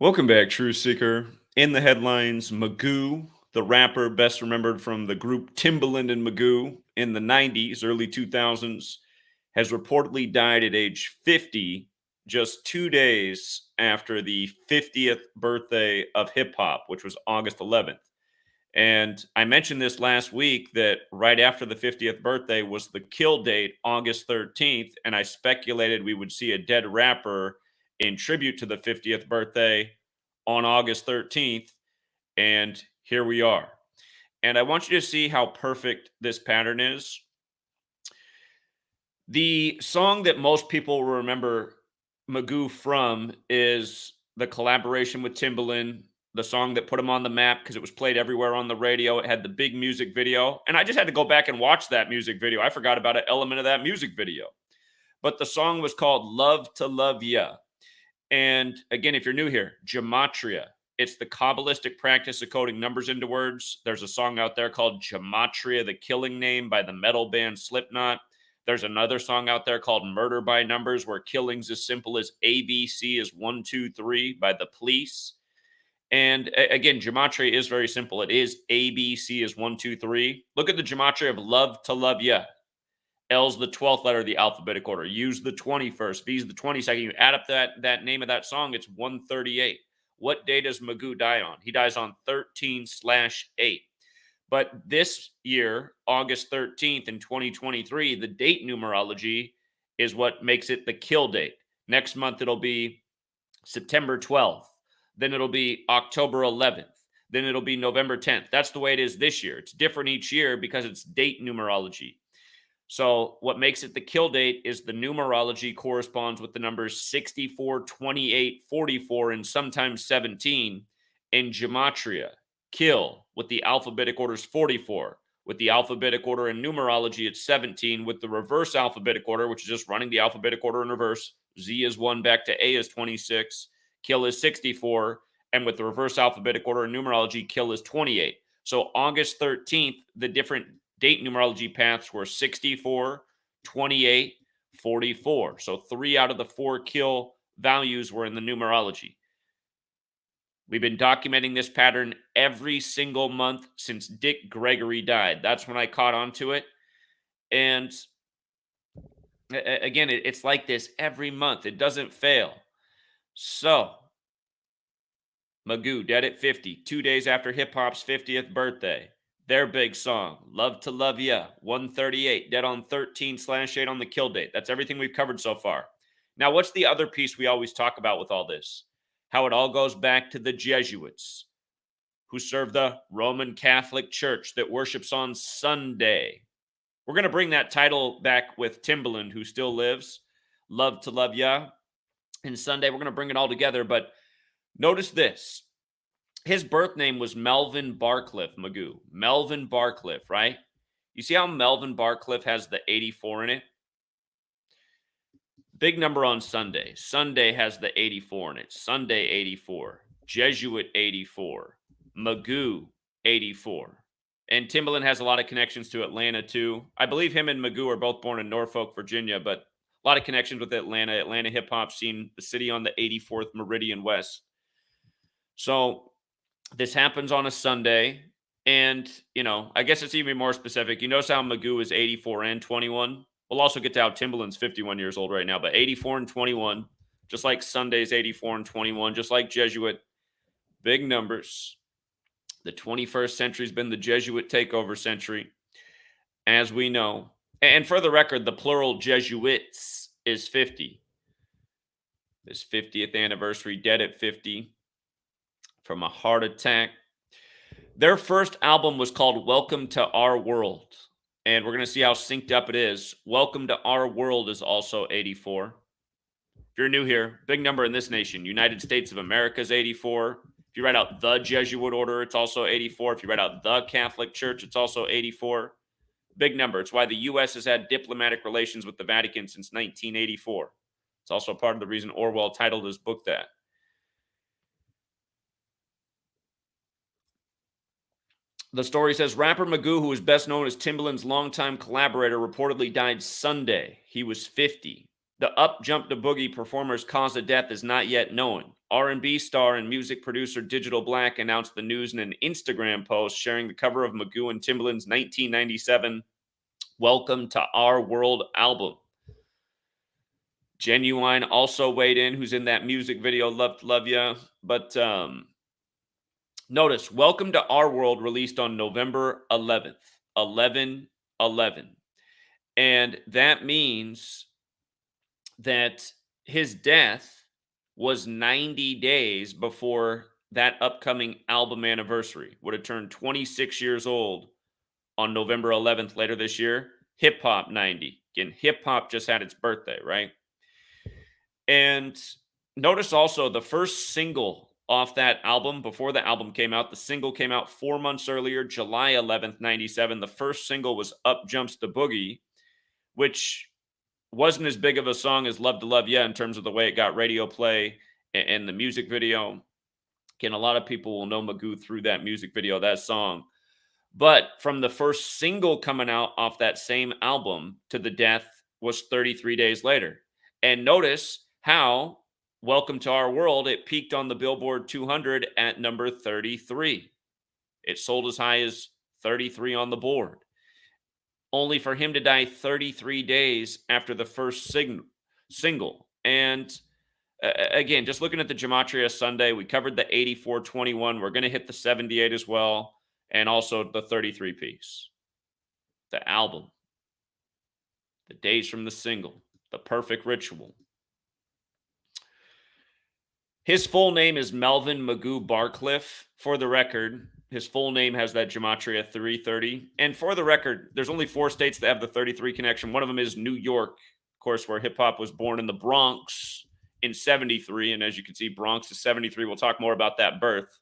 Welcome back, True Seeker. In the headlines, Magoo, the rapper best remembered from the group Timbaland and Magoo in the 90s, early 2000s, has reportedly died at age 50, just 2 days after the 50th birthday of hip hop, which was August 11th. And I mentioned this last week that right after the 50th birthday was the kill date, August 13th. And I speculated we would see a dead rapper in tribute to the 50th birthday on August 13th. And here we are. And I want you to see how perfect this pattern is. The song that most people will remember Magoo from is the collaboration with Timbaland, the song that put him on the map because it was played everywhere on the radio. It had the big music video. And I just had to go back and watch that music video. I forgot about an element of that music video. But the song was called Love to Love Ya. And again, if you're new here, Gematria. It's the Kabbalistic practice of coding numbers into words. There's a song out there called Gematria, the Killing Name by the metal band Slipknot. There's another song out there called Murder by Numbers, where killings as simple as ABC is 1, 2, 3 by the Police. And again, gematria is very simple. It is ABC is 1, 2, 3. Look at the gematria of love to love ya. L's the 12th letter of the alphabetic order. U's the 21st. V's the 22nd. You add up that name of that song, it's 138. What day does Magoo die on? He dies on 13/8. But this year, August 13th in 2023, the date numerology is what makes it the kill date. Next month, it'll be September 12th. Then it'll be October 11th. Then it'll be November 10th. That's the way it is this year. It's different each year because it's date numerology. So what makes it the kill date is the numerology corresponds with the numbers 64, 28, 44, and sometimes 17 in gematria. Kill with the alphabetic order is 44. With the alphabetic order in numerology, it's 17. With the reverse alphabetic order, which is just running the alphabetic order in reverse, Z is 1 back to A is 26. Kill is 64. And with the reverse alphabetic order in numerology, kill is 28. So August 13th, the different date numerology paths were 64, 28, 44. So 3 out of the 4 kill values were in the numerology. We've been documenting this pattern every single month since Dick Gregory died. That's when I caught on to it. And again, it's like this every month. It doesn't fail. So, Magoo, dead at 50, 2 days after hip hop's 50th birthday. Their big song, Love to Love Ya, 138, dead on 13/8 on the kill date. That's everything we've covered so far. Now, what's the other piece we always talk about with all this? How it all goes back to the Jesuits, who serve the Roman Catholic Church that worships on Sunday. We're going to bring that title back with Timbaland, who still lives, Love to Love Ya, and Sunday. We're going to bring it all together, but notice this. His birth name was Melvin Barcliff, Magoo. Melvin Barcliff, right? You see how Melvin Barcliff has the 84 in it? Big number on Sunday. Sunday has the 84 in it. Sunday 84. Jesuit 84. Magoo 84. And Timbaland has a lot of connections to Atlanta too. I believe him and Magoo are both born in Norfolk, Virginia, but a lot of connections with Atlanta. Atlanta hip hop scene, the city on the 84th Meridian West. So this happens on a Sunday. And, I guess it's even more specific. You notice how Magoo is 84 and 21? We'll also get to how Timbaland's 51 years old right now, but 84 and 21, just like Sunday's 84 and 21, just like Jesuit. Big numbers. The 21st century's been the Jesuit takeover century, as we know. And for the record, the plural Jesuits is 50. This 50th anniversary, dead at 50 from a heart attack. Their first album was called Welcome to Our World. And we're going to see how synced up it is. Welcome to Our World is also 84. If you're new here, big number in this nation. United States of America is 84. If you write out the Jesuit order, it's also 84. If you write out the Catholic Church, it's also 84. Big number. It's why the U.S. has had diplomatic relations with the Vatican since 1984. It's also part of the reason Orwell titled his book that. The story says rapper Magoo, who is best known as Timbaland's longtime collaborator, reportedly died Sunday. He was 50. The Up Jump to Boogie performer's cause of death is not yet known. R&B star and music producer Digital Black announced the news in an Instagram post sharing the cover of Magoo and Timbaland's 1997 Welcome to Our World album. Genuine also weighed in, who's in that music video, Love to Love Ya. But notice, Welcome to Our World released on November 11th, 11/11. And that means that his death was 90 days before that upcoming album anniversary. Would have turned 26 years old on November 11th later this year. Hip Hop 90. Again, hip hop just had its birthday, right? And notice also the first single off that album, before the album came out, the single came out 4 months earlier, July 11th, 97. The first single was Up Jumps the Boogie, which wasn't as big of a song as Love to Love Ya in terms of the way it got radio play and the music video. Again, a lot of people will know Magoo through that music video, that song. But from the first single coming out off that same album to the death was 33 days later. And notice how Welcome to Our World, it peaked on the Billboard 200 at number 33. It sold as high as 33 on the board, only for him to die 33 days after the first single. And again, just looking at the Gematria Sunday, we covered the 8421. We're going to hit the 78 as well, and also the 33 piece. The album, the days from the single, the perfect ritual. His full name is Melvin Magoo Barcliff. For the record, his full name has that Gematria 330. And for the record, there's only 4 states that have the 33 connection. One of them is New York, of course, where hip-hop was born in the Bronx in 73. And as you can see, Bronx is 73. We'll talk more about that birth.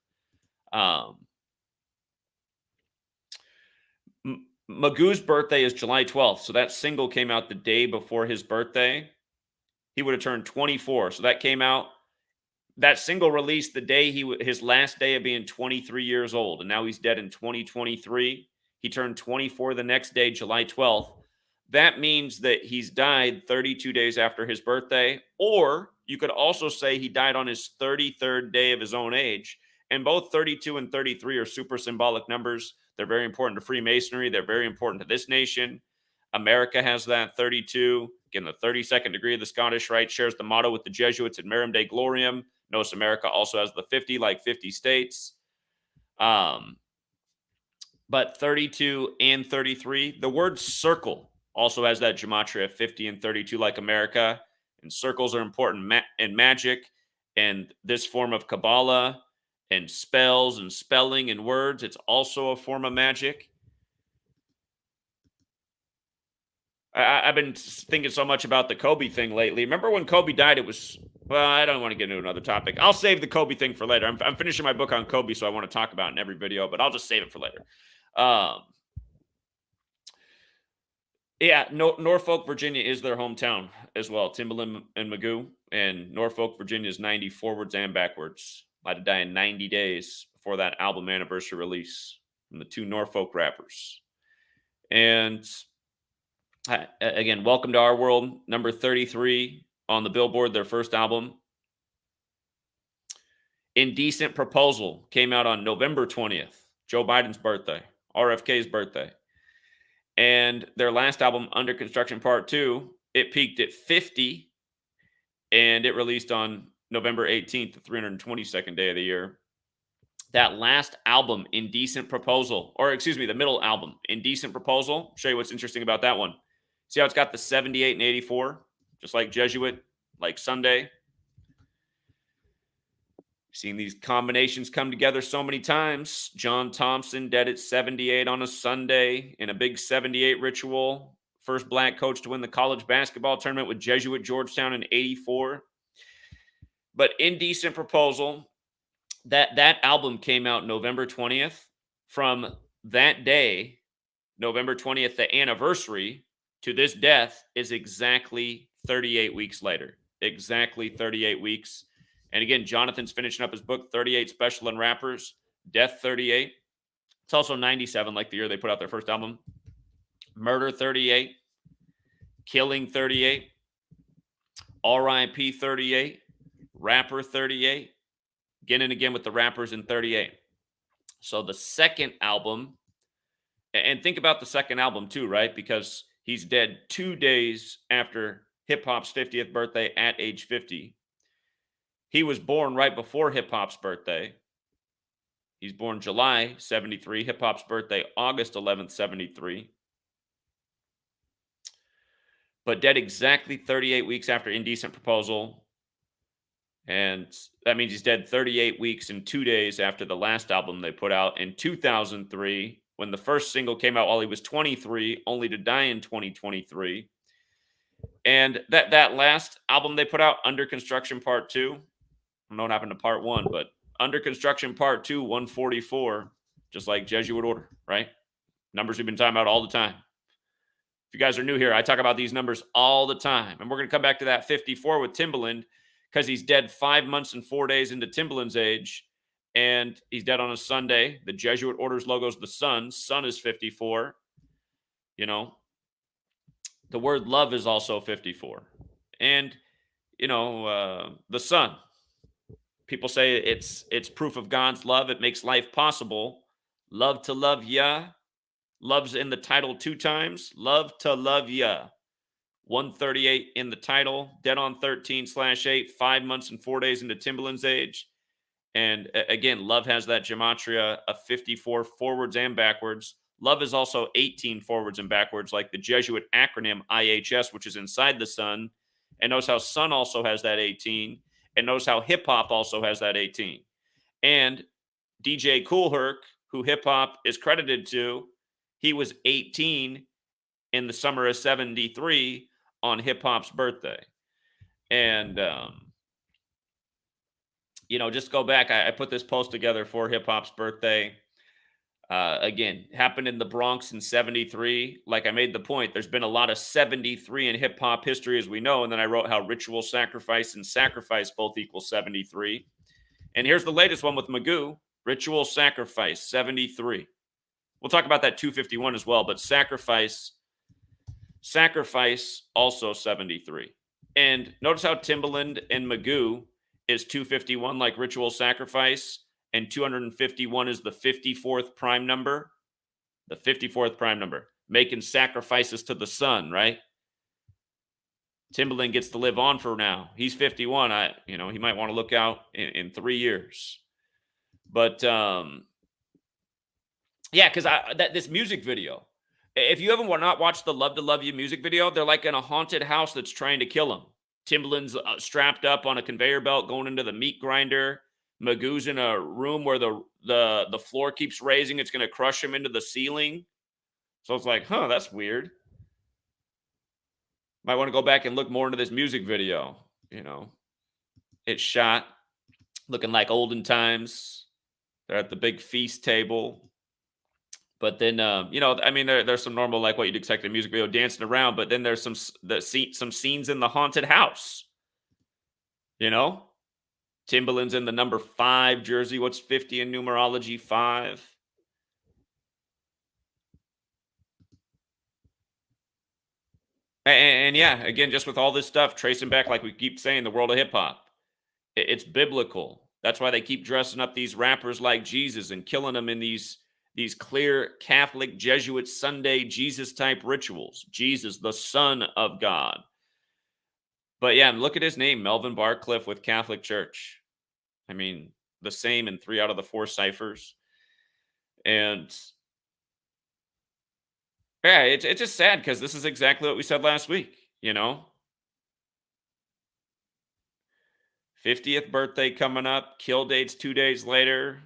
Magoo's birthday is July 12th. So that single came out the day before his birthday. He would have turned 24. So that came out. That single released the day his last day of being 23 years old, and now he's dead in 2023. He turned 24 the next day, July 12th. That means that he's died 32 days after his birthday, or you could also say he died on his 33rd day of his own age. And both 32 and 33 are super symbolic numbers. They're very important to Freemasonry. They're very important to this nation. America has that 32. Again, the 32nd degree of the Scottish Rite shares the motto with the Jesuits in Merum Dei Gloriam. Notice America also has the 50, like 50 states. But 32 and 33, the word circle also has that gematria 50 and 32 like America. And circles are important in magic and this form of Kabbalah and spells and spelling and words. It's also a form of magic. I've been thinking so much about the Kobe thing lately. Remember when Kobe died? It was, well, I don't want to get into another topic. I'll save the Kobe thing for later. I'm finishing my book on Kobe, so I want to talk about it in every video, but I'll just save it for later. Yeah, Norfolk, Virginia is their hometown as well. Timbaland and Magoo, and Norfolk, Virginia is 90 forwards and backwards. About to die in 90 days before that album anniversary release from the 2 Norfolk rappers. And again, Welcome to Our World, number 33 on the Billboard, their first album. Indecent Proposal came out on November 20th, Joe Biden's birthday, RFK's birthday. And their last album, Under Construction Part 2, it peaked at 50, and it released on November 18th, the 322nd day of the year. That last album, Indecent Proposal, or excuse me, the middle album, Indecent Proposal, I'll show you what's interesting about that one. See how it's got the 78 and 84, just like Jesuit, like Sunday. Seen these combinations come together so many times. John Thompson dead at 78 on a Sunday in a big 78 ritual. First black coach to win the college basketball tournament with Jesuit Georgetown in 84. But Indecent Proposal, that album came out November 20th. From that day, November 20th, the anniversary to this death is exactly 38 weeks later. Exactly 38 weeks. And again, Jonathan's finishing up his book, 38 Special and Rappers, Death 38. It's also 97, like the year they put out their first album. Murder 38, Killing 38, RIP 38, Rapper 38, again and again with the rappers in 38. So the second album, and think about the second album too, right? Because he's dead 2 days after hip hop's 50th birthday at age 50. He was born right before hip hop's birthday. He's born July 73, hip hop's birthday August 11th, 73. But dead exactly 38 weeks after Indecent Proposal. And that means he's dead 38 weeks and 2 days after the last album they put out in 2003, when the first single came out while he was 23, only to die in 2023. And that last album they put out, Under Construction Part 2, I don't know what happened to Part 1, but Under Construction Part 2, 144, just like Jesuit order, right? Numbers we've been talking about all the time. If you guys are new here, I talk about these numbers all the time. And we're going to come back to that 54 with Timbaland, because he's dead 5 months and 4 days into Timbaland's age. And he's dead on a Sunday. The Jesuit order's logo is the sun. Sun is 54. You know, the word love is also 54. And, the sun. People say it's proof of God's love. It makes life possible. Love to love ya. Love's in the title 2 times. Love to love ya. 138 in the title. Dead on 13/8. 5 months and 4 days into Timbaland's age. And again, love has that gematria of 54 forwards and backwards. Love is also 18 forwards and backwards, like the Jesuit acronym IHS, which is inside the sun. And notice how sun also has that 18. And notice how hip hop also has that 18. And DJ Kool Herc, who hip hop is credited to, he was 18 in the summer of 73 on hip hop's birthday. And, just go back. I put this post together for hip hop's birthday. Again, happened in the Bronx in 73. Like I made the point, there's been a lot of 73 in hip hop history, as we know. And then I wrote how ritual, sacrifice, and sacrifice both equal 73. And here's the latest one with Magoo: ritual, sacrifice, 73. We'll talk about that 251 as well, but sacrifice also 73. And notice how Timbaland and Magoo is 251 like ritual, sacrifice, and 251 is the 54th prime number. The 54th prime number, making sacrifices to the sun, right? Timbaland gets to live on for now. He's 51. He might want to look out in 3 years. But yeah, because this music video, if you haven't not watched the Love to Love You music video, they're like in a haunted house that's trying to kill him. Timbaland's strapped up on a conveyor belt going into the meat grinder. Magoo's in a room where the floor keeps raising. It's going to crush him into the ceiling. So it's like, that's weird. Might want to go back and look more into this music video. It's shot looking like olden times. They're at the big feast table. But then, there's some normal, like what you'd expect in a music video, dancing around. But then there's some scenes in the haunted house. Timbaland's in the number 5 jersey. What's 50 in numerology? 5. And yeah, again, just with all this stuff, tracing back, like we keep saying, the world of hip hop, it's biblical. That's why they keep dressing up these rappers like Jesus and killing them in these clear Catholic Jesuit Sunday Jesus type rituals. Jesus, the Son of God. But yeah, look at his name, Melvin Barcliff with Catholic Church. I mean, the same in 3 out of the 4 ciphers. And yeah, it's just sad because this is exactly what we said last week, 50th birthday coming up, kill dates 2 days later.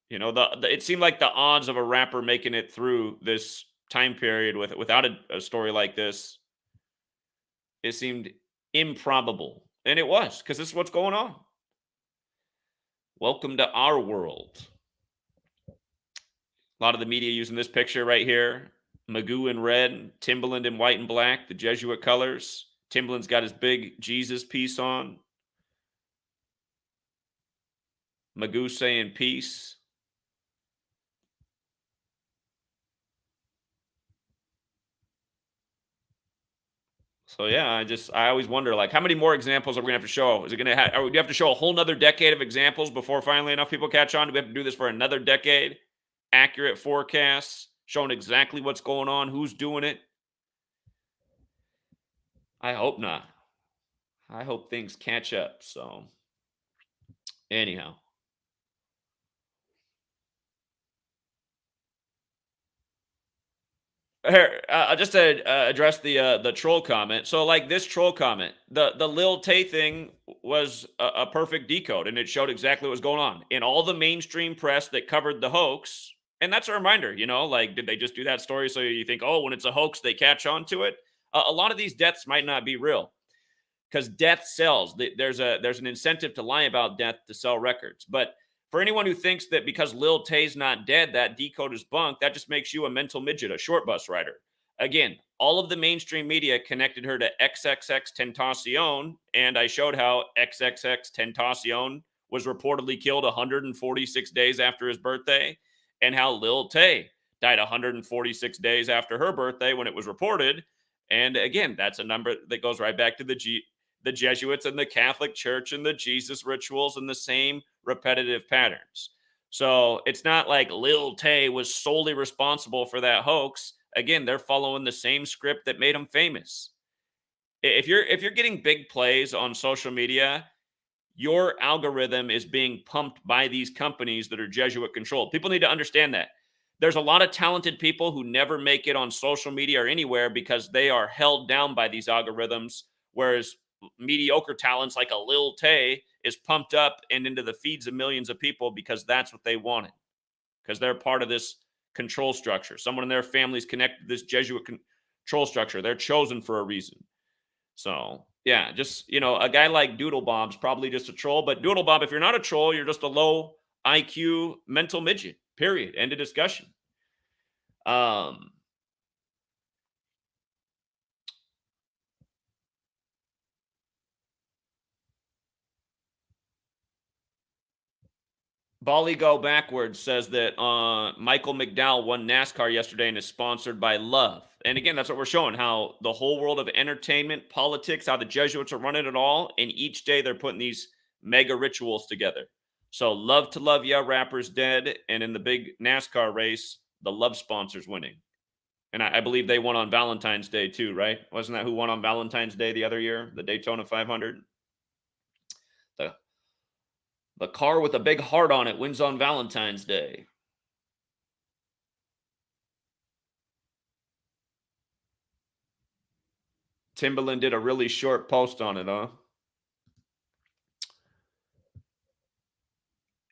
It seemed like the odds of a rapper making it through this time period without a story like this, it seemed improbable. And it was, because this is what's going on. Welcome to our world. A lot of the media using this picture right here. Magoo in red, Timbaland in white and black, the Jesuit colors. Timbaland's got his big Jesus piece on. Magoo saying peace. So yeah, I always wonder, like, how many more examples are we gonna have to show? Is it gonna do we have to show a whole nother decade of examples before finally enough people catch on? Do we have to do this for another decade? Accurate forecasts showing exactly what's going on, who's doing it. I hope not. I hope things catch up. So anyhow, here, just to address the troll comment. So, like this troll comment, the Lil Tay thing was a perfect decode, and it showed exactly what was going on in all the mainstream press that covered the hoax. And that's a reminder, like did they just do that story so you think, oh, when it's a hoax, they catch on to it? A lot of these deaths might not be real because death sells. There's an incentive to lie about death to sell records. But for anyone who thinks that because Lil Tay's not dead, that decode is bunk, that just makes you a mental midget, a short bus rider. Again, all of the mainstream media connected her to XXX Tentacion, and I showed how XXX Tentacion was reportedly killed 146 days after his birthday, and how Lil Tay died 146 days after her birthday when it was reported. And again, that's a number that goes right back to the Jesuits and the Catholic Church and the Jesus rituals and the same repetitive patterns. So it's not like Lil Tay was solely responsible for that hoax. Again, they're following the same script that made them famous. If you're getting big plays on social media, your algorithm is being pumped by these companies that are Jesuit controlled. People need to understand that. There's a lot of talented people who never make it on social media or anywhere because they are held down by these algorithms, whereas mediocre talents like a Lil Tay is pumped up and into the feeds of millions of people because that's what they wanted, because they're part of this control structure. Someone in their family's connected to this Jesuit control structure. They're chosen for a reason. So yeah, just a guy like Doodlebob's probably just a troll. But Doodlebob, if you're not a troll, you're just a low IQ mental midget. Period. End of discussion. Um, Bali Go Backwards says that Michael McDowell won NASCAR yesterday and is sponsored by Love. And again, that's what we're showing, how the whole world of entertainment, politics, how the Jesuits are running it all. And each day they're putting these mega rituals together. So Love to Love Ya rapper's dead. And in the big NASCAR race, the Love sponsor's winning. And I believe they won on Valentine's Day too, right? Wasn't that who won on Valentine's Day the other year? The Daytona 500? The The car with a big heart on it wins on Valentine's Day. Timbaland did a really short post on it, huh?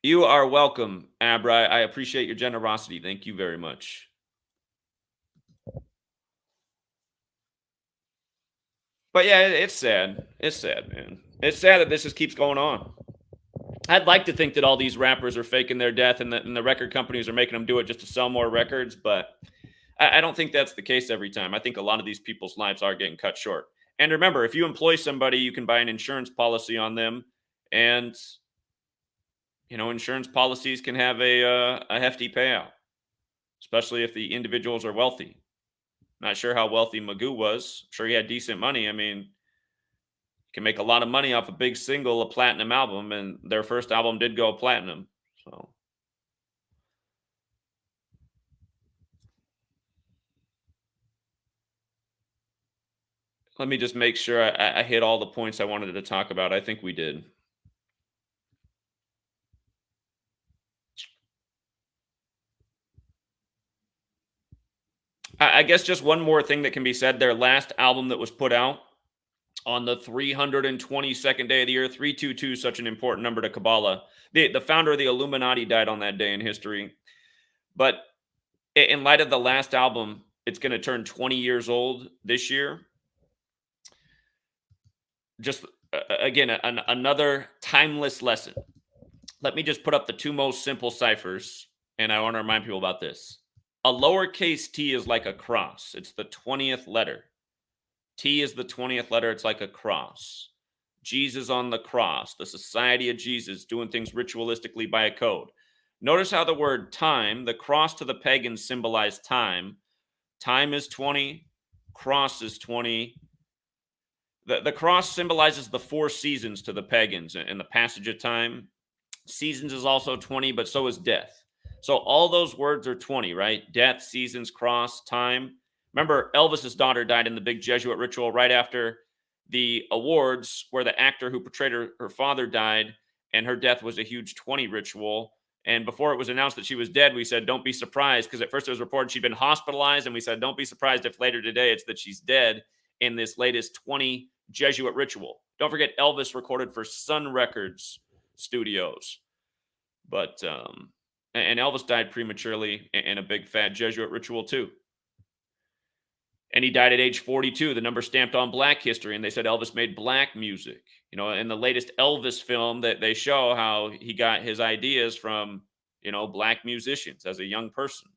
You are welcome, Abra. I appreciate your generosity. Thank you very much. But yeah, it's sad. It's sad, man. It's sad that this just keeps going on. I'd like to think that all these rappers are faking their death and the record companies are making them do it just to sell more records, but I don't think that's the case every time. I think a lot of these people's lives are getting cut short. And remember, if you employ somebody, you can buy an insurance policy on them, and insurance policies can have a hefty payout, especially if the individuals are wealthy. Not sure how wealthy Magoo was. I'm sure he had decent money. I mean, you can make a lot of money off a big single, a platinum album, and their first album did go platinum. So let me just make sure I hit all the points I wanted to talk about. I think we did. I guess just one more thing that can be said. Their last album that was put out on the 322nd day of the year, 322, such an important number to Kabbalah. The founder of the Illuminati died on that day in history. But in light of the last album, it's going to turn 20 years old this year. Just again, another timeless lesson. Let me just put up the two most simple ciphers, and I want to remind people about this. A lowercase t is like a cross. It's the 20th letter. T is the 20th letter. It's like a cross. Jesus on the cross, the Society of Jesus, doing things ritualistically by a code. Notice how the word time, the cross to the pagans symbolized time. Time is 20, cross is 20, The cross symbolizes the four seasons to the pagans and the passage of time. Seasons is also 20, but so is death. So all those words are 20, right? Death, seasons, cross, time. Remember, Elvis's daughter died in the big Jesuit ritual right after the awards, where the actor who portrayed her father died, and her death was a huge 20 ritual. And before it was announced that she was dead, we said, don't be surprised, because at first it was reported she'd been hospitalized, and we said, don't be surprised if later today it's that she's dead in this latest 20 Jesuit ritual. Don't forget, Elvis recorded for Sun Records Studios. But and Elvis died prematurely in a big fat Jesuit ritual too. And he died at age 42, the number stamped on Black history. And they said Elvis made black music. You know, in the latest Elvis film, that they show how he got his ideas from, you know, black musicians as a young person.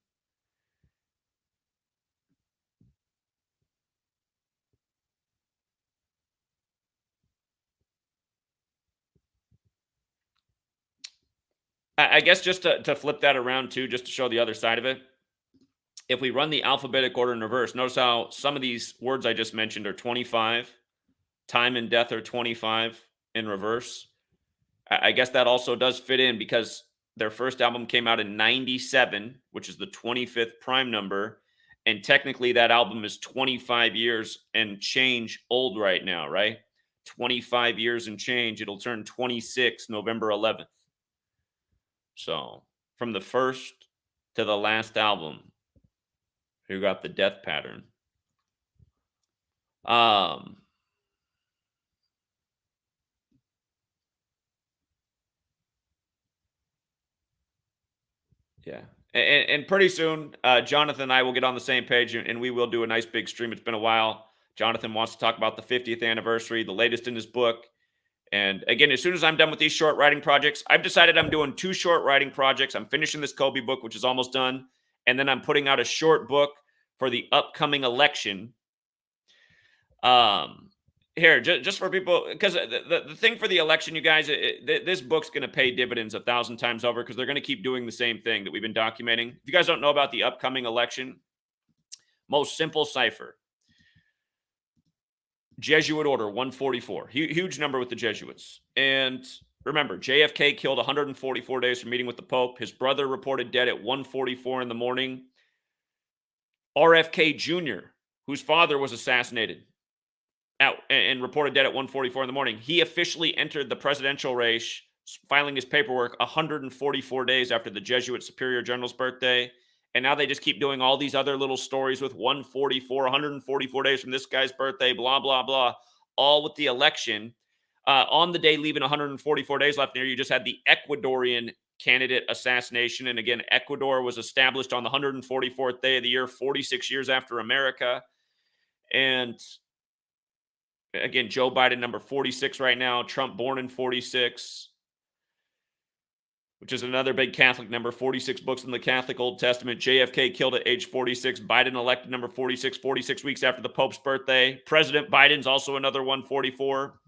I guess just to flip that around too, just to show the other side of it. If we run the alphabetic order in reverse, notice how some of these words I just mentioned are 25. Time and death are 25 in reverse. I guess that also does fit in because their first album came out in 97, which is the 25th prime number. And technically, that album is 25 years and change old right now, right? 25 years and change. It'll turn 26 November 11th. So from the first to the last album, you got the death pattern. Yeah. And pretty soon, Jonathan and I will get on the same page, and we will do a nice big stream. It's been a while. Jonathan wants to talk about the 50th anniversary, the latest in his book. And again, as soon as I'm done with these short writing projects, I've decided I'm doing 2 short writing projects. I'm finishing this Kobe book, which is almost done. And then I'm putting out a short book for the upcoming election. Here, just for people, because the thing for the election, you guys, this book's going to pay dividends 1,000 times over, because they're going to keep doing the same thing that we've been documenting. If you guys don't know about the upcoming election, most simple cipher: Jesuit Order 144, huge number with the Jesuits. And remember, JFK killed 144 days from meeting with the Pope. His brother reported dead at 1:44 in the morning. RFK Jr., whose father was assassinated and reported dead at 1:44 in the morning, he officially entered the presidential race, filing his paperwork 144 days after the Jesuit Superior General's birthday. And now they just keep doing all these other little stories with 144 days from this guy's birthday, blah, blah, blah, all with the election. On the day leaving 144 days left there, you just had the Ecuadorian candidate assassination. And again, Ecuador was established on the 144th day of the year, 46 years after America. And again, Joe Biden, number 46 right now. Trump, born in 46, which is another big Catholic number. 46 books in the Catholic Old Testament. JFK killed at age 46. Biden elected number 46, 46 weeks after the Pope's birthday. President Biden's also another 144.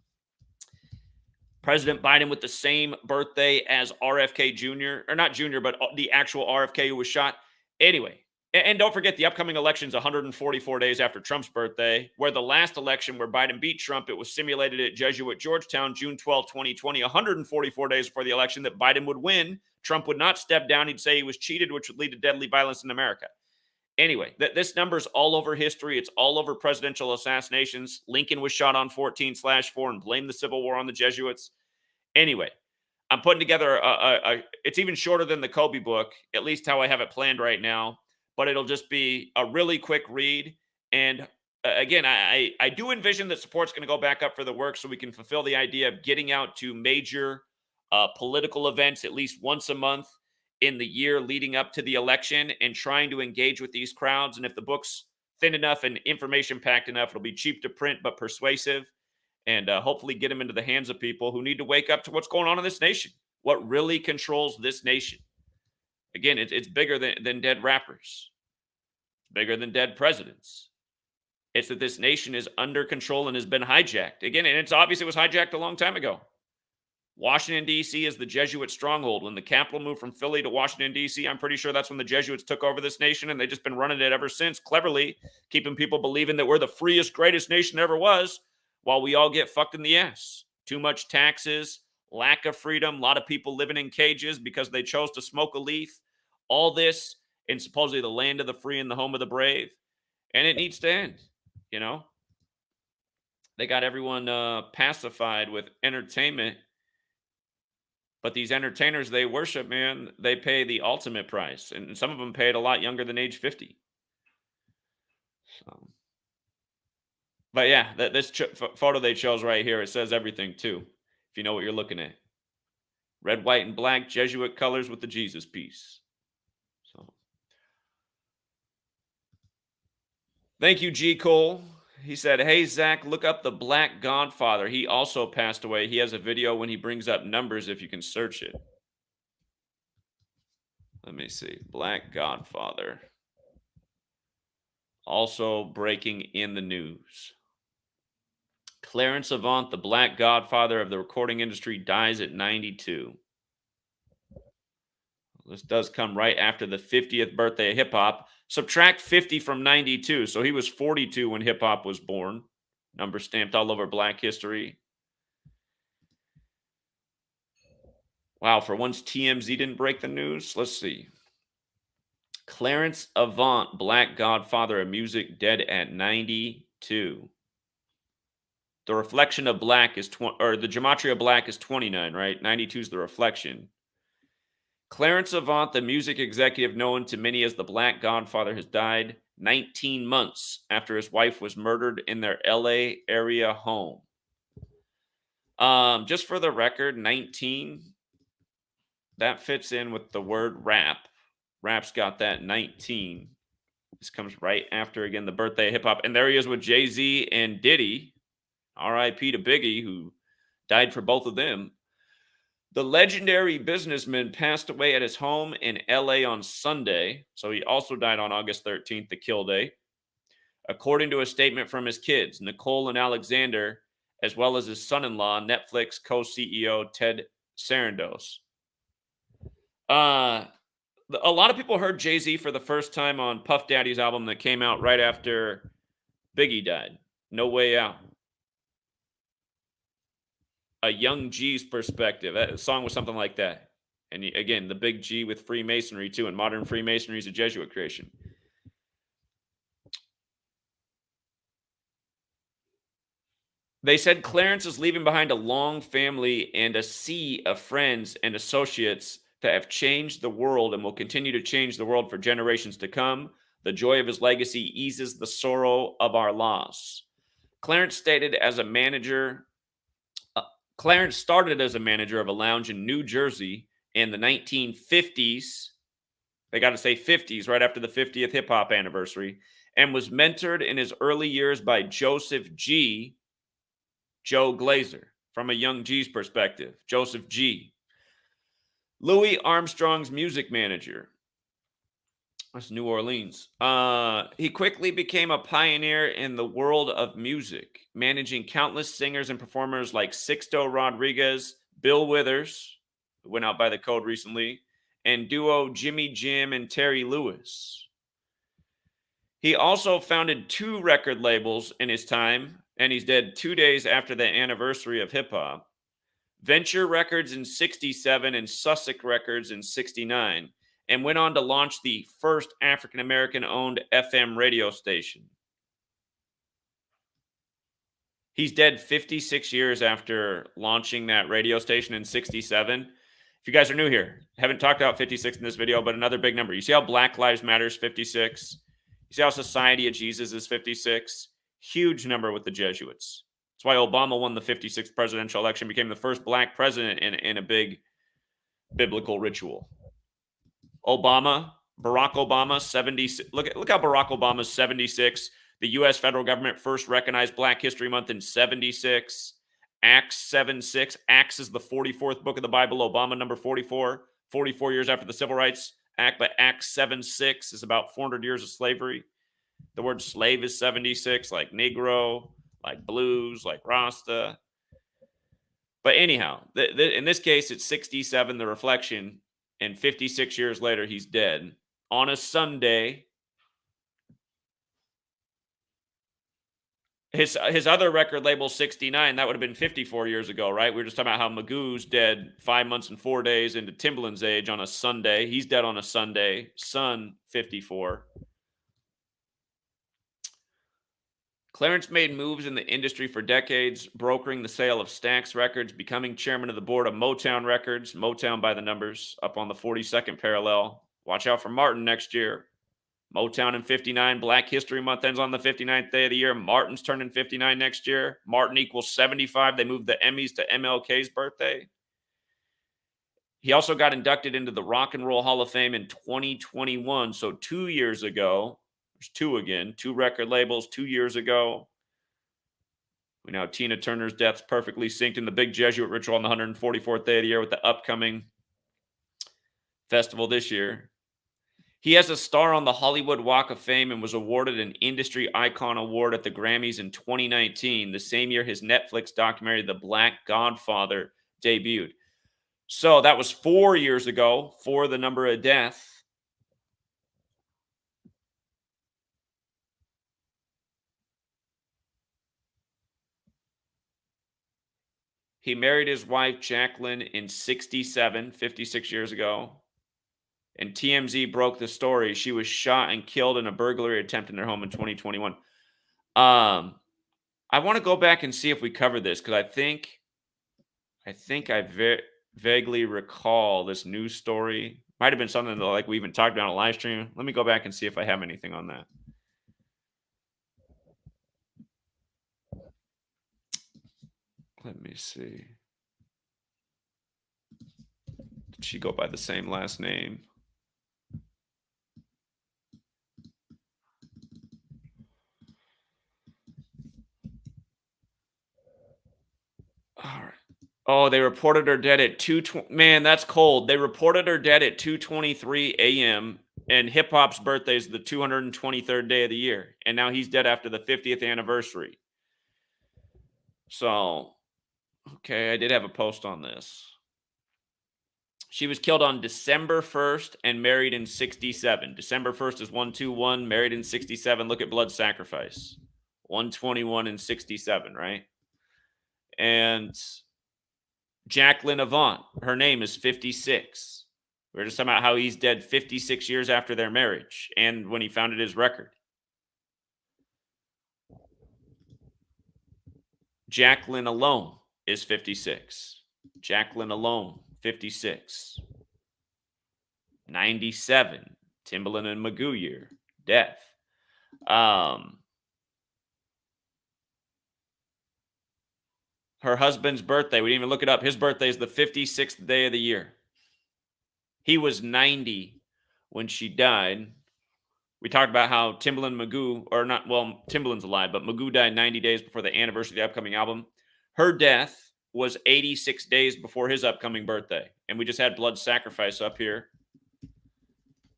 President Biden with the same birthday as RFK Jr., or not Jr., but the actual RFK who was shot. Anyway, and don't forget, the upcoming election is 144 days after Trump's birthday, where the last election where Biden beat Trump, it was simulated at Jesuit Georgetown, June 12, 2020, 144 days before the election, that Biden would win. Trump would not step down. He'd say he was cheated, which would lead to deadly violence in America. Anyway, this number's all over history. It's all over presidential assassinations. Lincoln was shot on 14/4 and blamed the Civil War on the Jesuits. Anyway, I'm putting together it's even shorter than the Kobe book, at least how I have it planned right now. But it'll just be a really quick read. And again, I do envision that support's going to go back up for the work, so we can fulfill the idea of getting out to major political events at least once a month in the year leading up to the election, and trying to engage with these crowds. And if the book's thin enough and information packed enough, it'll be cheap to print but persuasive, and hopefully get them into the hands of people who need to wake up to what's going on in this nation, what really controls this nation. Again, it's bigger than dead rappers. It's bigger than dead presidents. It's that this nation is under control and has been hijacked. Again, and it's obvious it was hijacked a long time ago. Washington, D.C. is the Jesuit stronghold. When the capital moved from Philly to Washington, D.C., I'm pretty sure that's when the Jesuits took over this nation, and they've just been running it ever since, cleverly keeping people believing that we're the freest, greatest nation there ever was, while we all get fucked in the ass. Too much taxes, lack of freedom, a lot of people living in cages because they chose to smoke a leaf. All this in supposedly the land of the free and the home of the brave. And it needs to end, you know? They got everyone pacified with entertainment, but these entertainers they worship, man, they pay the ultimate price. And some of them pay it a lot younger than age 50. So, but yeah, this photo they chose right here, it says everything too, if you know what you're looking at. Red, white, and black, Jesuit colors with the Jesus piece. So, thank you, G. Cole. He said, hey, Zach, look up the Black Godfather. He also passed away. He has a video when he brings up numbers if you can search it. Let me see. Black Godfather. Also breaking in the news. Clarence Avant, the Black Godfather of the recording industry, dies at 92. This does come right after the 50th birthday of hip hop. Subtract 50 from 92. So he was 42 when hip hop was born. Number stamped all over Black history. Wow, for once TMZ didn't break the news. Let's see. Clarence Avant, Black Godfather of music, dead at 92. The reflection of black is the gematria of black is 29, right? 92 is the reflection. Clarence Avant, the music executive known to many as the Black Godfather, has died 19 months after his wife was murdered in their LA area home. Just for the record, 19, that fits in with the word rap. Rap's got that 19. This comes right after, again, the birthday of hip hop. And there he is with Jay-Z and Diddy. R.I.P. to Biggie, who died for both of them. The legendary businessman passed away at his home in LA on Sunday. So he also died on August 13th, the kill day. According to a statement from his kids, Nicole and Alexander, as well as his son-in-law, Netflix co-CEO Ted Sarandos. A lot of people heard Jay-Z for the first time on Puff Daddy's album that came out right after Biggie died, No Way Out. A young G's perspective. That song was something like that. And again, the big G with Freemasonry too, and modern Freemasonry is a Jesuit creation. They said Clarence is leaving behind a long family and a sea of friends and associates that have changed the world and will continue to change the world for generations to come. The joy of his legacy eases the sorrow of our loss. Clarence started as a manager of a lounge in New Jersey in the 1950s. They got to say 50s, right after the 50th hip hop anniversary, and was mentored in his early years by Joseph G. Joe Glazer, from a young G's perspective. Joseph G. Louis Armstrong's music manager. That's New Orleans. He quickly became a pioneer in the world of music, managing countless singers and performers like Sixto Rodriguez, Bill Withers, who went out by the code recently, and duo Jimmy Jim and Terry Lewis. He also founded 2 record labels in his time, and he's dead 2 days after the anniversary of hip-hop. Venture Records in 67 and Sussex Records in 69. And went on to launch the first African-American owned FM radio station. He's dead 56 years after launching that radio station in 67. If you guys are new here, haven't talked about 56 in this video, but another big number. You see how Black Lives Matter is 56? You see how Society of Jesus is 56? Huge number with the Jesuits. That's why Obama won the 56th presidential election, became the first black president in a big biblical ritual. Barack Obama, 76. Look how Barack Obama's 76. The U.S. federal government first recognized Black History Month in 76. Acts 7:6. Acts is the 44th book of the Bible. Obama, number 44. 44 years after the Civil Rights Act. But Acts 7:6 is about 400 years of slavery. The word slave is 76, like Negro, like blues, like Rasta. But anyhow, in this case, it's 67, the reflection. And 56 years later, he's dead. On a Sunday, His other record label, 69, that would have been 54 years ago, right? We were just talking about how Magoo's dead 5 months and 4 days into Timbaland's age on a Sunday. He's dead on a Sunday. Son, 54. Clarence made moves in the industry for decades, brokering the sale of Stax Records, becoming chairman of the board of Motown Records, Motown by the numbers, up on the 42nd parallel. Watch out for Martin next year. Motown in 59, Black History Month ends on the 59th day of the year. Martin's turning 59 next year. Martin equals 75. They moved the Emmys to MLK's birthday. He also got inducted into the Rock and Roll Hall of Fame in 2021. So 2 years ago, there's two again, two record labels 2 years ago. We know Tina Turner's death's perfectly synced in the big Jesuit ritual on the 144th day of the year with the upcoming festival this year. He has a star on the Hollywood Walk of Fame and was awarded an Industry Icon Award at the Grammys in 2019, the same year his Netflix documentary, The Black Godfather, debuted. So that was 4 years ago for the number of death. He married his wife, Jacqueline, in 67, 56 years ago. And TMZ broke the story. She was shot and killed in a burglary attempt in their home in 2021. I want to go back and see if we covered this because I think I vaguely recall this news story. Might have been something that like we even talked about on a live stream. Let me go back and see if I have anything on that. Let me see. Did she go by the same last name? All right. Oh, they reported her dead at 2:20. Man, that's cold. They reported her dead at 2:23 a.m. and hip hop's birthday is the 223rd day of the year, and now he's dead after the 50th anniversary. So, okay, I did have a post on this. She was killed on December 1st and married in 67. December 1st is 121, married in 67. Look at blood sacrifice. 121 and 67, right? And Jacqueline Avant, her name is 56. We are just talking about how he's dead 56 years after their marriage and when he founded his record. Jacqueline alone is 56. Jacqueline alone, 56. 97, Timbaland and Magoo year, death. Her husband's birthday, we didn't even look it up. His birthday is the 56th day of the year. He was 90 when she died. We talked about how Timbaland Magoo, or not, well, Timbaland's alive, but Magoo died 90 days before the anniversary of the upcoming album. Her death was 86 days before his upcoming birthday. And we just had Blood Sacrifice up here.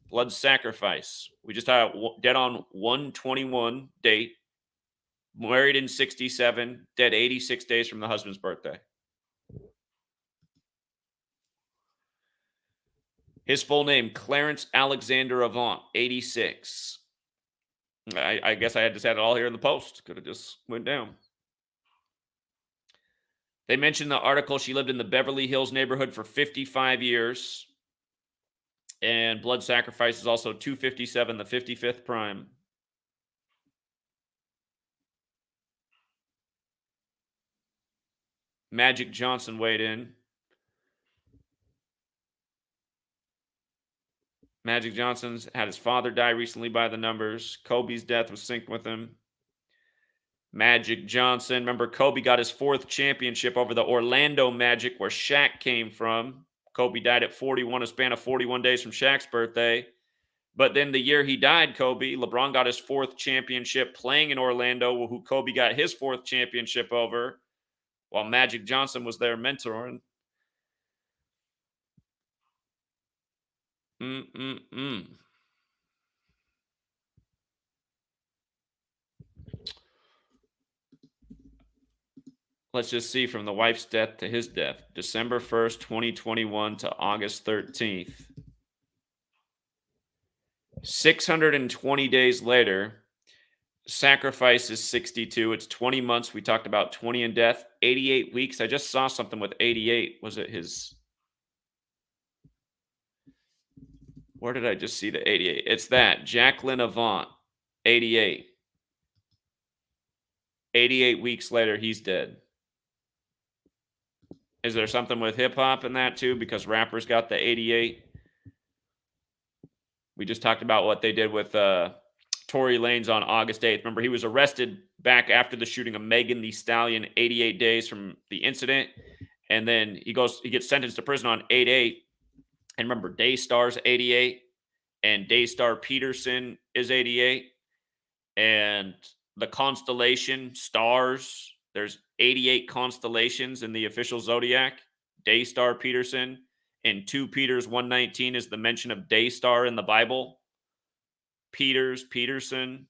Blood Sacrifice. We just had dead on 121 date. Married in 67, dead 86 days from the husband's birthday. His full name, Clarence Alexander Avant, 86. I guess I just had it all here in the post. Could have just went down. They mentioned the article. She lived in the Beverly Hills neighborhood for 55 years. And blood sacrifice is also 257, the 55th prime. Magic Johnson weighed in. Magic Johnson's had his father die recently by the numbers. Kobe's death was synced with him. Magic Johnson. Remember, Kobe got his 4th championship over the Orlando Magic, where Shaq came from. Kobe died at 41, a span of 41 days from Shaq's birthday. But then the year he died, Kobe, LeBron got his 4th championship playing in Orlando, who Kobe got his 4th championship over, while Magic Johnson was their mentor. Let's just see from the wife's death to his death. December 1st, 2021 to August 13th. 620 days later, Sacrifice is 62. It's 20 months. We talked about 20 in death, 88 weeks. I just saw something with 88. Was it his? Where did I just see the 88? It's that. Jacqueline Avant, 88. 88 weeks later, he's dead. Is there something with hip hop in that too? Because rappers got the 88. We just talked about what they did with Tory Lanez on August 8th. Remember, he was arrested back after the shooting of Megan Thee Stallion, 88 days from the incident. And then he gets sentenced to prison on 8/8. And remember, Daystar's 88 and Daystar Peterson is 88. And the constellation stars, there's 88 constellations in the official zodiac. Daystar Peterson and 2 Peters 1:19 is the mention of Daystar in the Bible. Peterson,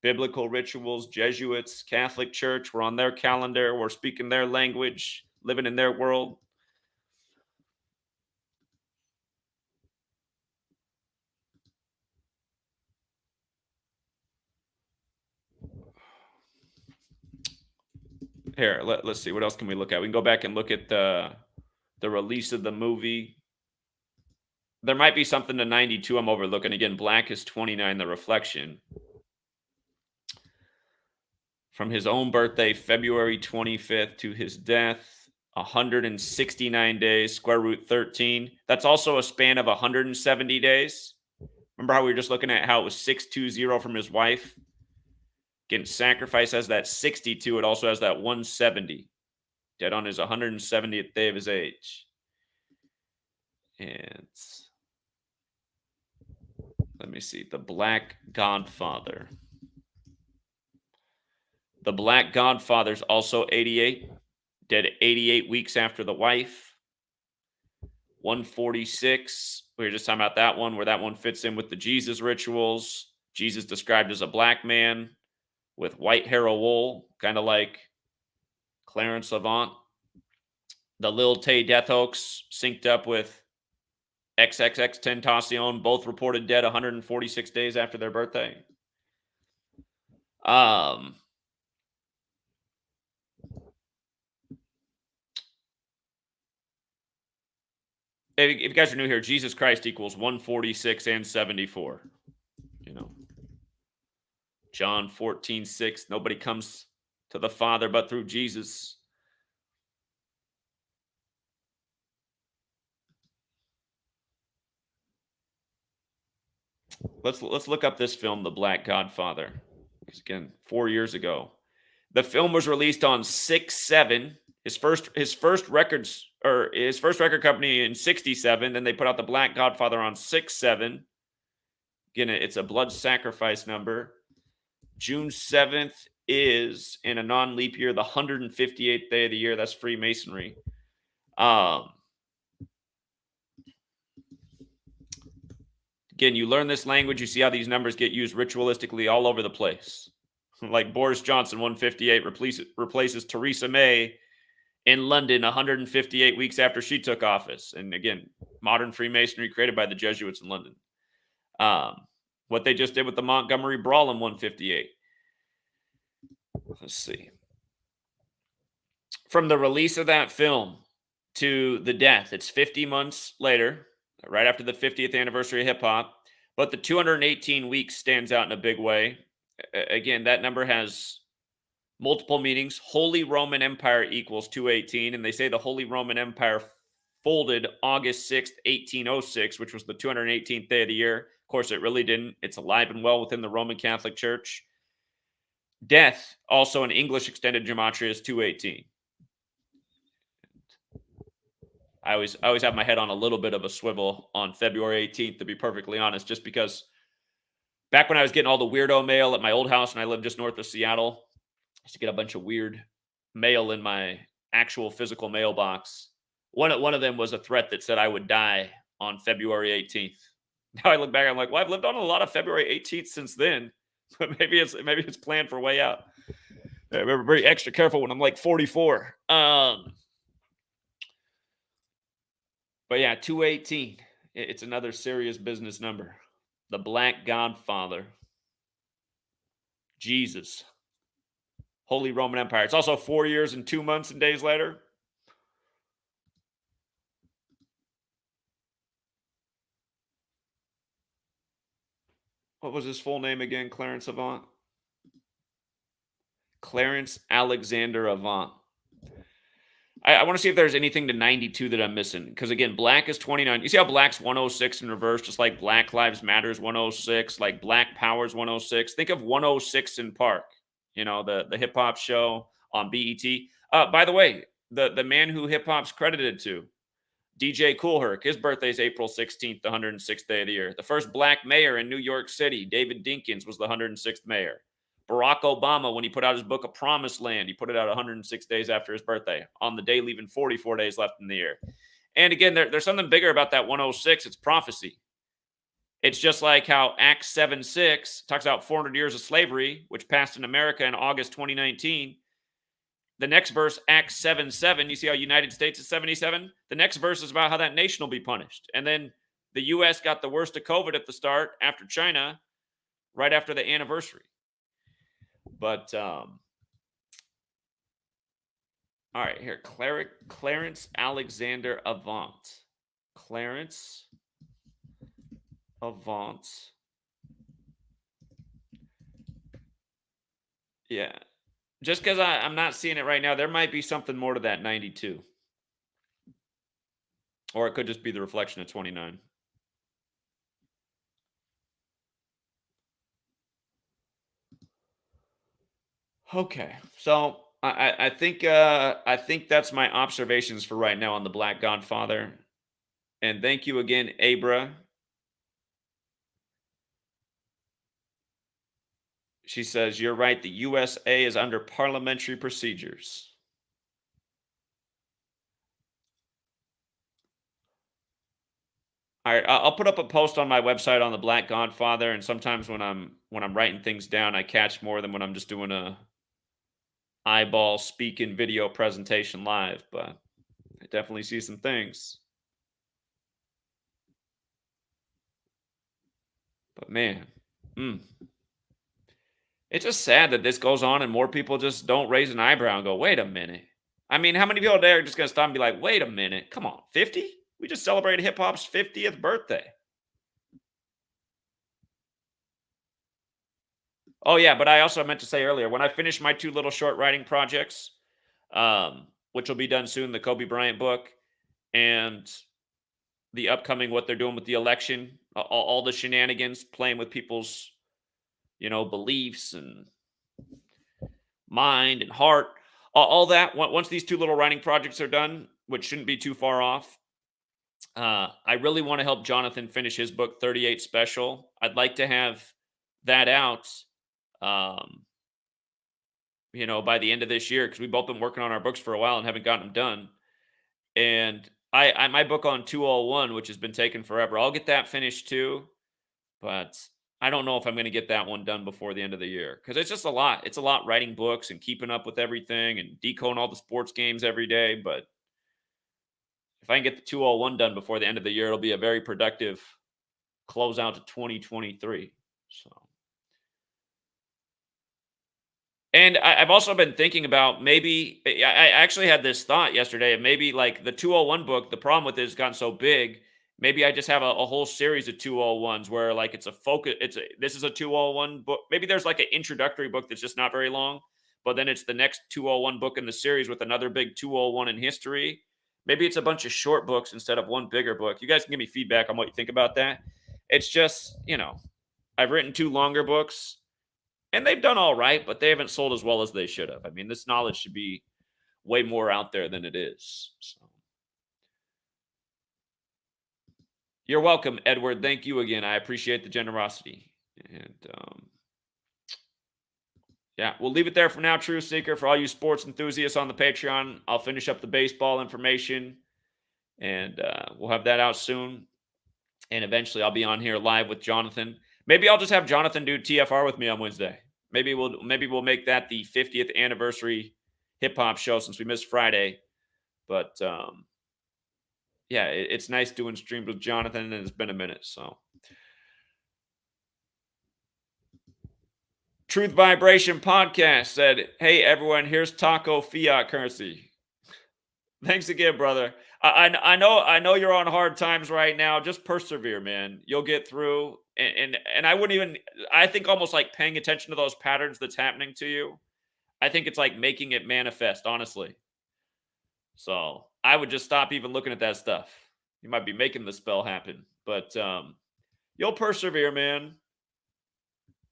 biblical rituals, Jesuits, Catholic Church, we're on their calendar, we're speaking their language, living in their world. Here, let's see. What else can we look at? We can go back and look at the release of the movie. There might be something to 92 I'm overlooking. Again, Black is 29, The Reflection. From his own birthday, February 25th, to his death, 169 days, square root 13. That's also a span of 170 days. Remember how we were just looking at how it was 620 from his wife? Again, sacrifice has that 62. It also has that 170. Dead on his 170th day of his age. And let me see. The Black Godfather. The Black Godfather's also 88. Dead 88 weeks after the wife. 146. We were just talking about that one, where that one fits in with the Jesus rituals. Jesus described as a black man with white hair of wool, kind of like Clarence Avant. The Lil Tay death hoax synced up with XXX Tentacion, both reported dead 146 days after their birthday. If you guys are new here, Jesus Christ equals 146 and 74. You know, John 14:6. Nobody comes to the Father but through Jesus. Let's look up this film, The Black Godfather. Because again, 4 years ago. The film was released on 6/7. His first record company in 67. Then they put out The Black Godfather on 6/7. Again, it's a blood sacrifice number. June 7th is, in a non-leap year, the 158th day of the year. That's Freemasonry. Again, you learn this language, you see how these numbers get used ritualistically all over the place. Like Boris Johnson, 158, replaces Theresa May in London 158 weeks after she took office. And again, modern Freemasonry created by the Jesuits in London. What they just did with the Montgomery Brawl in 158. Let's see. From the release of that film to the death, it's 50 months later, right after the 50th anniversary of hip hop. But the 218 weeks stands out in a big way. Again, that number has multiple meanings. Holy Roman Empire equals 218. And they say the Holy Roman Empire folded August 6th, 1806, which was the 218th day of the year. Of course, it really didn't. It's alive and well within the Roman Catholic Church. Death, also in English extended gematria, is 218. I always have my head on a little bit of a swivel on February 18th, to be perfectly honest, just because back when I was getting all the weirdo mail at my old house and I lived just north of Seattle, I used to get a bunch of weird mail in my actual physical mailbox. One of them was a threat that said I would die on February 18th. Now I look back, I'm like, well, I've lived on a lot of February 18th since then. But maybe it's planned for way out. I'm very extra careful when I'm like 44. But yeah, 218. It's another serious business number. The Black Godfather. Jesus. Holy Roman Empire. It's also 4 years and 2 months and days later. What was his full name again? Clarence Avant? Clarence Alexander Avant. I want to see if there's anything to 92 that I'm missing. Because again, black is 29. You see how black's 106 in reverse, just like Black Lives Matters 106, like Black Power's 106. Think of 106 in Park, the hip hop show on BET. By the way, the man who hip hop's credited to, DJ Kool Herc, his birthday is April 16th, the 106th day of the year. The first black mayor in New York City, David Dinkins, was the 106th mayor. Barack Obama, when he put out his book, A Promised Land, he put it out 106 days after his birthday, on the day leaving 44 days left in the year. And again, there's something bigger about that 106. It's prophecy. It's just like how Acts 7:6 talks about 400 years of slavery, which passed in America in August 2019. The next verse, Acts 7:7, you see how United States is 77? The next verse is about how that nation will be punished. And then the U.S. got the worst of COVID at the start after China, right after the anniversary. But, all right, here, Clarence Alexander Avant. Clarence Avant. Yeah. Just because I'm not seeing it right now, there might be something more to that 92. Or it could just be the reflection of 29. Okay, so I think that's my observations for right now on the Black Godfather. And thank you again, Abra. She says, you're right, the USA is under parliamentary procedures. All right, I'll put up a post on my website on the Black Godfather, and sometimes when I'm writing things down, I catch more than when I'm just doing a eyeball speaking video presentation live, but I definitely see some things. But man, it's just sad that this goes on and more people just don't raise an eyebrow and go, wait a minute. I mean, how many people today are just going to stop and be like, wait a minute, come on, 50? We just celebrated hip hop's 50th birthday. Oh, yeah, but I also meant to say earlier, when I finish my 2 little short writing projects, which will be done soon, the Kobe Bryant book and the upcoming what they're doing with the election, all the shenanigans, playing with people's, beliefs and mind and heart, all that. Once these 2 little writing projects are done, which shouldn't be too far off, I really want to help Jonathan finish his book, 38 Special. I'd like to have that out, by the end of this year, because we've both been working on our books for a while and haven't gotten them done. And I my book on 201, which has been taking forever, I'll get that finished too. But I don't know if I'm going to get that one done before the end of the year, because it's just a lot. It's a lot writing books and keeping up with everything and decoding all the sports games every day. But if I can get the 201 done before the end of the year, it'll be a very productive closeout to 2023. So, and I've also been thinking about maybe I actually had this thought yesterday of maybe like the 201 book. The problem with it has gotten so big. Maybe I just have a whole series of 201s where like it's a focus. This is a 201 book. Maybe there's like an introductory book that's just not very long, but then it's the next 201 book in the series with another big 201 in history. Maybe it's a bunch of short books instead of one bigger book. You guys can give me feedback on what you think about that. It's just, I've written 2 longer books and they've done all right, but they haven't sold as well as they should have. I mean, this knowledge should be way more out there than it is. So. You're welcome, Edward. Thank you again. I appreciate the generosity. And yeah, we'll leave it there for now, True Seeker. For all you sports enthusiasts on the Patreon, I'll finish up the baseball information, and we'll have that out soon. And eventually I'll be on here live with Jonathan. Maybe I'll just have Jonathan do TFR with me on Wednesday. Maybe we'll make that the 50th anniversary hip hop show since we missed Friday. But yeah, it's nice doing streams with Jonathan, and it's been a minute. So Truth Vibration Podcast said, "Hey everyone, here's taco fiat currency." Thanks again, brother. I know you're on hard times right now. Just persevere, man. You'll get through. And I wouldn't even. I think almost like paying attention to those patterns that's happening to you. I think it's like making it manifest, honestly. So I would just stop even looking at that stuff. You might be making the spell happen, but you'll persevere, man.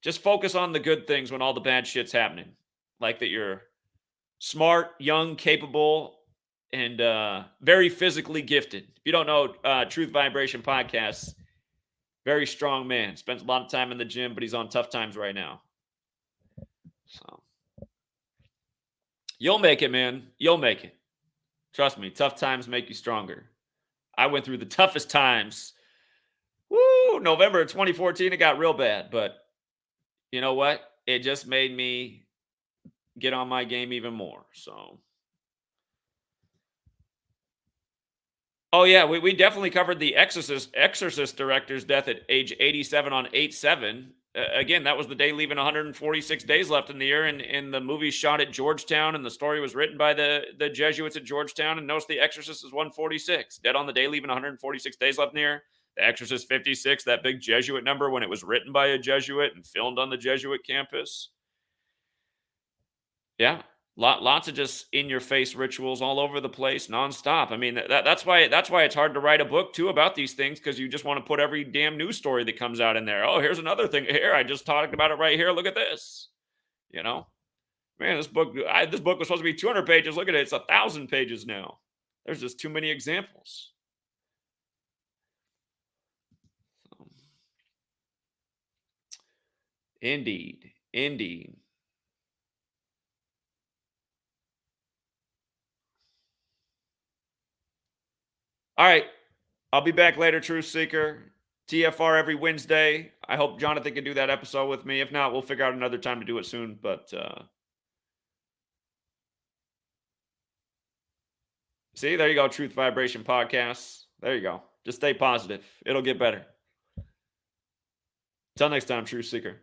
Just focus on the good things when all the bad shit's happening. Like that you're smart, young, capable, and very physically gifted. If you don't know, Truth Vibration Podcast, very strong man. Spends a lot of time in the gym, but he's on tough times right now. So you'll make it, man. You'll make it. Trust me, tough times make you stronger. I went through the toughest times. Woo! November of 2014, it got real bad, but you know what? It just made me get on my game even more. So, oh yeah, we definitely covered the Exorcist director's death at age 87 on 8/7. Again, that was the day leaving 146 days left in the year, and the movie shot at Georgetown, and the story was written by the Jesuits at Georgetown. And notice the Exorcist is 146, dead on the day leaving 146 days left in the year. The Exorcist 56, that big Jesuit number when it was written by a Jesuit and filmed on the Jesuit campus. Yeah. Lots of just in your face rituals all over the place nonstop. I mean, that's why it's hard to write a book too about these things, because you just want to put every damn news story that comes out in there. Oh, here's another thing. Here, I just talked about it right here. Look at this. You know, man, this book was supposed to be 200 pages. Look at it. It's 1,000 pages now. There's just too many examples. Indeed. Indeed. All right. I'll be back later, Truth Seeker. TFR every Wednesday. I hope Jonathan can do that episode with me. If not, we'll figure out another time to do it soon. But see, there you go. Truth Vibration Podcasts. There you go. Just stay positive. It'll get better. Till next time, Truth Seeker.